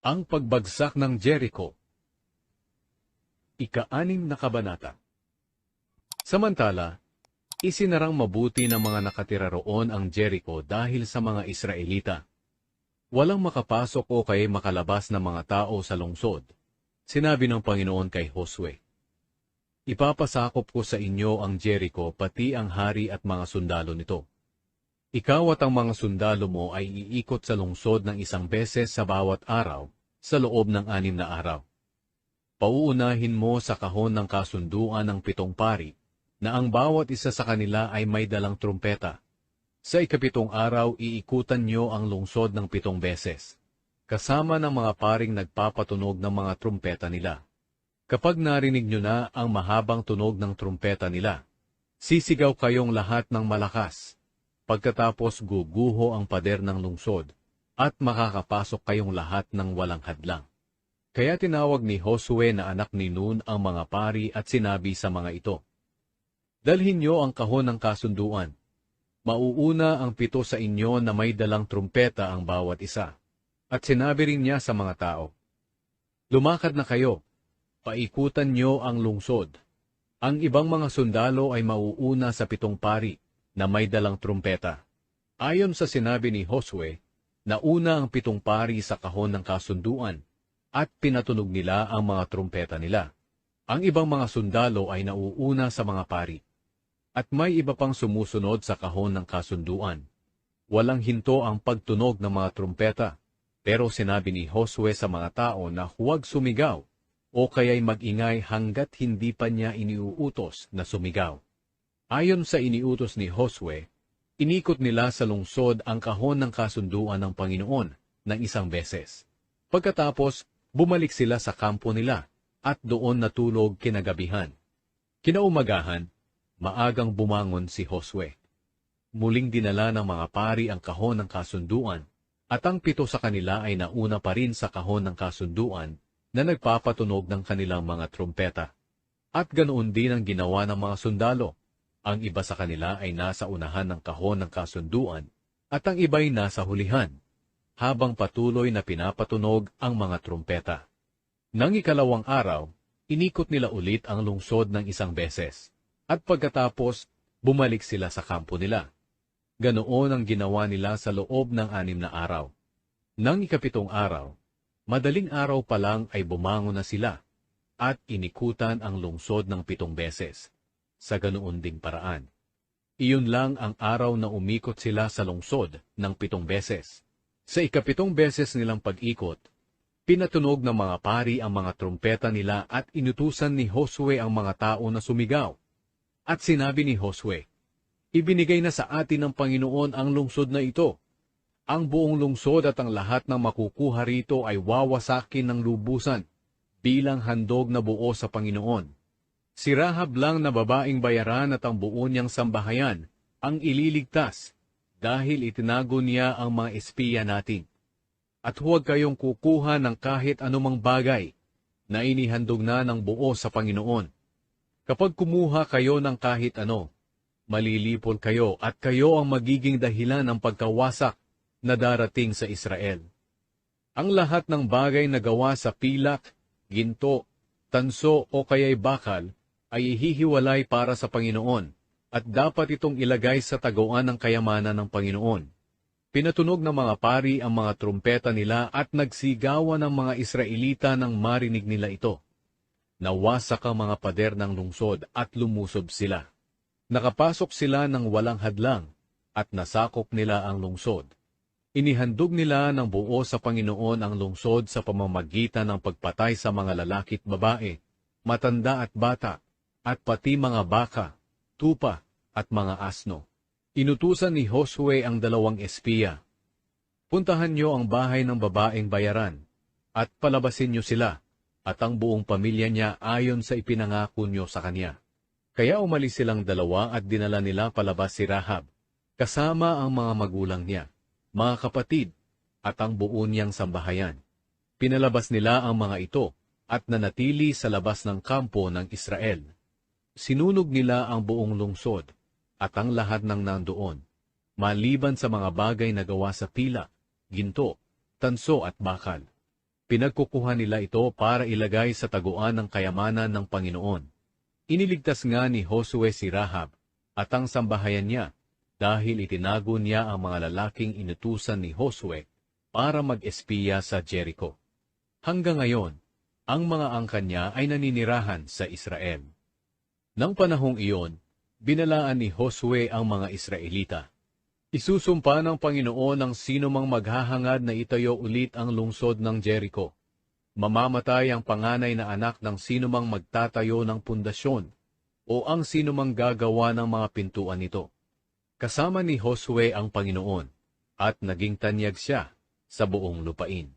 Ang pagbagsak ng Jericho. Ika-6 na kabanata. Samantala, isinarang mabuti ng mga nakatira roon ang Jericho dahil sa mga Israelita. Walang makapasok o kay makalabas na mga tao sa lungsod. Sinabi ng Panginoon kay Josue, "Ipapasakop ko sa inyo ang Jericho pati ang hari at mga sundalo nito. Ikaw at ang mga sundalo mo ay iikot sa lungsod ng 1 beses sa bawat araw sa loob ng 6 na araw. Pauunahin mo sa kahon ng kasunduan ng 7 pari na ang bawat isa sa kanila ay may dalang trumpeta. Sa ika-7 araw iikutan niyo ang lungsod ng 7 beses, kasama ng mga paring nagpapatunog ng mga trumpeta nila. Kapag narinig niyo na ang mahabang tunog ng trumpeta nila, sisigaw kayong lahat ng malakas. Pagkatapos guguho ang pader ng lungsod, at makakapasok kayong lahat ng walang hadlang." Kaya tinawag ni Josue na anak ni Nun ang mga pari at sinabi sa mga ito, "Dalhin niyo ang kahon ng kasunduan. Mauuna ang 7 sa inyo na may dalang trumpeta ang bawat isa." At sinabi rin niya sa mga tao, "Lumakad na kayo, paikutan niyo ang lungsod. Ang ibang mga sundalo ay mauuna sa 7 pari na may dalang trumpeta." Ayon sa sinabi ni Josue, nauna ang 7 pari sa kahon ng kasunduan at pinatunog nila ang mga trumpeta nila. Ang ibang mga sundalo ay nauuna sa mga pari. At may iba pang sumusunod sa kahon ng kasunduan. Walang hinto ang pagtunog ng mga trumpeta, pero sinabi ni Josue sa mga tao na huwag sumigaw o kaya'y mag-ingay hanggat hindi pa niya iniuutos na sumigaw. Ayon sa iniutos ni Josue, inikot nila sa lungsod ang kahon ng kasunduan ng Panginoon ng 1 beses. Pagkatapos, bumalik sila sa kampo nila at doon natulog kinagabihan. Kinaumagahan, maagang bumangon si Josue. Muling dinala ng mga pari ang kahon ng kasunduan, at ang 7 sa kanila ay nauna pa rin sa kahon ng kasunduan na nagpapatunog ng kanilang mga trumpeta. At ganoon din ang ginawa ng mga sundalo. Ang iba sa kanila ay nasa unahan ng kahon ng kasunduan, at ang iba'y nasa hulihan, habang patuloy na pinapatunog ang mga trumpeta. Nang ika-2 araw, inikot nila ulit ang lungsod ng 1 beses. At pagkatapos, bumalik sila sa kampo nila. Ganoon ang ginawa nila sa loob ng 6 na araw. Nang ika-7 araw, madaling araw pa lang ay bumangon na sila, at inikutan ang lungsod ng 7 beses. Sa ganoon ding paraan. Iyon lang ang araw na umikot sila sa lungsod ng 7 beses. Sa ika-7 beses nilang pag-ikot, pinatunog ng mga pari ang mga trumpeta nila at inutusan ni Josue ang mga tao na sumigaw. At sinabi ni Josue, "Ibinigay na sa atin ng Panginoon ang lungsod na ito. Ang buong lungsod at ang lahat ng makukuha rito ay wawasakin ng lubusan bilang handog na buo sa Panginoon. Si Rahab lang na babaeng bayaran at ang buo niyang sambahayan ang ililigtas dahil itinago niya ang mga espiya natin. At huwag kayong kukuha ng kahit anumang bagay na inihandog na ng buo sa Panginoon. Kapag kumuha kayo ng kahit ano, malilipol kayo at kayo ang magiging dahilan ng pagkawasak na darating sa Israel. Ang lahat ng bagay na gawa sa pilak, ginto, tanso o kaya'y bakal ay ihihiwalay para sa Panginoon, at dapat itong ilagay sa taguan ng kayamanan ng Panginoon." Pinatunog ng mga pari ang mga trumpeta nila at nagsigawan ng mga Israelita nang marinig nila ito. Nawasak ang mga pader ng lungsod at lumusob sila. Nakapasok sila ng walang hadlang at nasakop nila ang lungsod. Inihandog nila ng buo sa Panginoon ang lungsod sa pamamagitan ng pagpatay sa mga lalaki't babae, matanda at bata, at pati mga baka, tupa, at mga asno. Inutusan ni Josue ang 2 espiya, "Puntahan niyo ang bahay ng babaeng bayaran, at palabasin niyo sila, at ang buong pamilya niya ayon sa ipinangako niyo sa kanya." Kaya umalis silang 2 at dinala nila palabas si Rahab, kasama ang mga magulang niya, mga kapatid, at ang buo niyang sambahayan. Pinalabas nila ang mga ito, at nanatili sa labas ng kampo ng Israel. Sinunog nila ang buong lungsod at ang lahat ng nandoon, maliban sa mga bagay na gawa sa pila, ginto, tanso at bakal. Pinagkukuha nila ito para ilagay sa taguan ng kayamanan ng Panginoon. Iniligtas nga ni Josue si Rahab at ang sambahayan niya dahil itinago niya ang mga lalaking inutusan ni Josue para mag-espiya sa Jericho. Hanggang ngayon, ang mga angkan niya ay naninirahan sa Israel. Nang panahong iyon, binalaan ni Josue ang mga Israelita. Isusumpa ng Panginoon ang sino mang maghahangad na itayo ulit ang lungsod ng Jericho. Mamamatay ang panganay na anak ng sino mang magtatayo ng pundasyon o ang sino mang gagawa ng mga pintuan nito. Kasama ni Josue ang Panginoon at naging tanyag siya sa buong lupain.